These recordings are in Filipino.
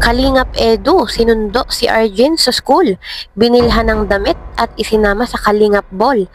Kalingap Edu, sinundo si Arjen sa school. Binilhan ng damit at isinama sa Kalingap Ball.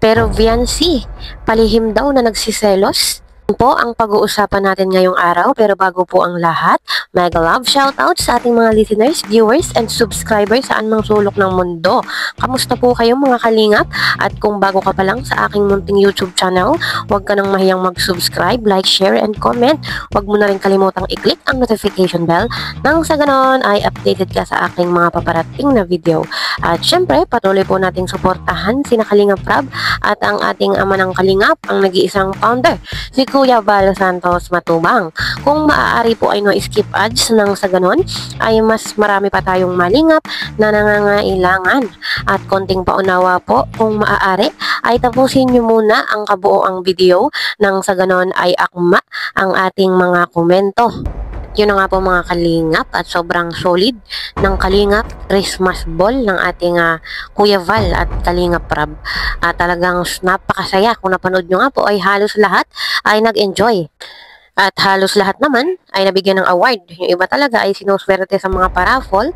Pero Viancy, palihim daw na nagsiselos. Yan po ang pag-uusapan natin ngayong araw, pero bago po ang lahat, mega love shoutout sa ating mga listeners, viewers, and subscribers sa anumang sulok ng mundo. Kamusta po kayo mga kalingap? At kung bago ka pa lang sa aking munting YouTube channel, huwag ka nang mahiyang mag-subscribe, like, share, and comment. Huwag mo na rin kalimutang i-click ang notification bell nang sa ganon ay updated ka sa aking mga paparating na video. At syempre, patuloy po nating suportahan sina Kalingap Rab at ang ating ama ng Kalingap, ang nag-iisang founder, si Kuya Val Santos Matubang. Kung maaari po ay no-skip ads nang sa ganon ay mas marami pa tayong malingap na nangangailangan. At konting paunawa po, kung maaari ay tapusin nyo muna ang kabuoang video nang sa ganon ay akma ang ating mga komento. Yun na nga po mga kalingap, at sobrang solid ng Kalingap Christmas Ball ng ating Kuya Val at Kalingap Rab. Talagang napakasaya. Kung napanood nyo nga po ay halos lahat ay nag-enjoy. At halos lahat naman ay nabigyan ng award. Yung iba talaga ay sinuswerte sa mga paraffol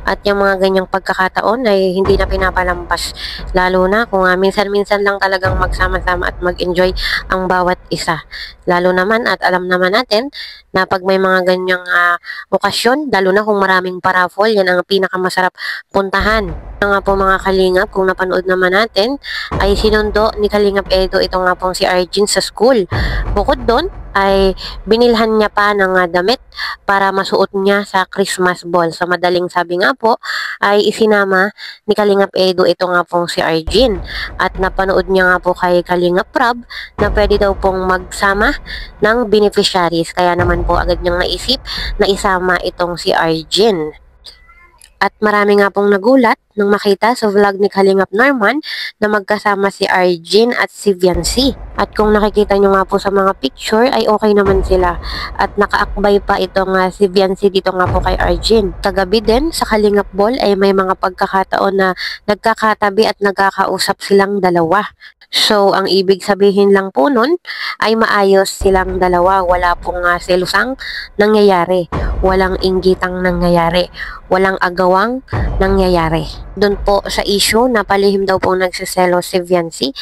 at yung mga ganyang pagkakataon ay hindi na pinapalampas. Lalo na kung minsan-minsan lang talagang magsama-sama at mag-enjoy ang bawat isa. Lalo naman at alam naman natin na pag may mga ganyang okasyon, lalo na kung maraming paraffol, yan ang pinakamasarap puntahan. Nga po mga kalingap, kung napanood naman natin, ay sinundo ni Kalingap Edu ito nga pong si Arjen sa school. Bukod doon, ay binilhan niya pa ng damit para masuot niya sa Christmas Ball. Sa madaling sabi nga po, ay isinama ni Kalingap Edu ito nga pong si Arjen. At napanood niya nga po kay Kalingap Rab na pwede daw pong magsama ng beneficiaries. Kaya naman po agad niyang naisip na isama itong si Arjen. At marami nga pong nagulat nang makita sa vlog ni Kalingap Norman na magkasama si Arjen at si Viancy. At kung nakikita nyo nga po sa mga picture ay okay naman sila. At nakaakbay pa itong si Viancy dito nga po kay Arjen. Kagabi din sa Kalingap Ball ay may mga pagkakataon na nagkakatabi at nagkakausap silang dalawa. So, ang ibig sabihin lang po nun ay maayos silang dalawa. Wala pong selusang nangyayari. Walang inggitang nangyayari. Walang agawang nangyayari. Doon po sa issue na palihim daw po nagsiselo si Viancy,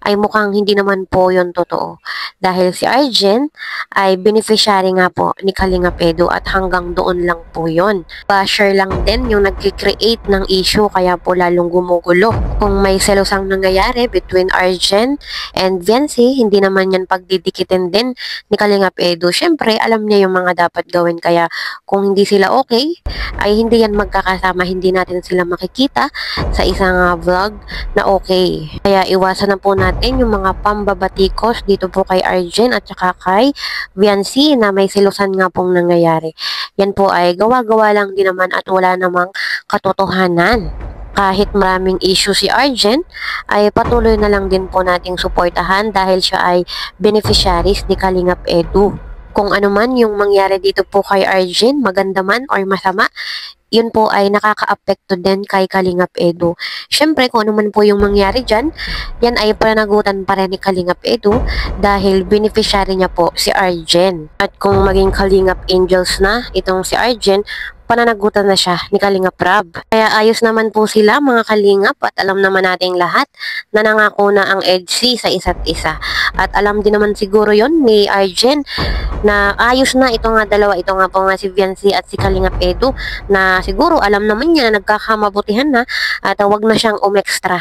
ay mukhang hindi naman po yun totoo. Dahil si Arjen ay beneficiary nga po ni Kalingap Edu at hanggang doon lang po yun. Basher lang din yung nag-create ng issue kaya po lalong gumugulo. Kung may selosang nangyayari between Arjen and Viancy, hindi naman yan pagdidikitin din ni Kalingap Edu. Syempre, alam niya yung mga dapat gawin kaya kung hindi sila okay, ay hindi yan magkakasama, hindi natin sila makikita sa isang vlog na okay. Kaya iwasan na po natin yung mga pambabatikos dito po kay Arjen at saka kay Viancy na may silusan nga pong nangyayari. Yan po ay gawa-gawa lang din naman at wala namang katotohanan. Kahit maraming issue si Arjen, ay patuloy na lang din po nating suportahan dahil siya ay beneficiaries ni Kalingap Edu. Kung ano man yung mangyari dito po kay Arjen, maganda man or masama, yun po ay nakaka-apekto din kay Kalingap Edu. Syempre, kung ano man po yung mangyari dyan, yan ay panagutan pa rin ni Kalingap Edu dahil beneficiary niya po si Arjen. At kung maging Kalingap Angels na itong si Arjen, pananagutan na siya ni Kalingap Rab. Kaya ayos naman po sila mga kalingap at alam naman nating lahat na nangako na ang EDC sa isa't isa. At alam din naman siguro yon ni Arjen na ayos na ito nga dalawa, ito nga po nga si Viancy at si Kalingap Edu na siguro alam naman niya na nagkakamabutihan na at wag na siyang umextra.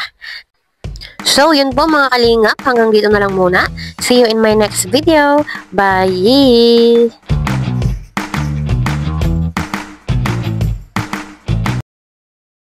So, yun po mga kalingap, hanggang dito na lang muna. See you in my next video. Bye!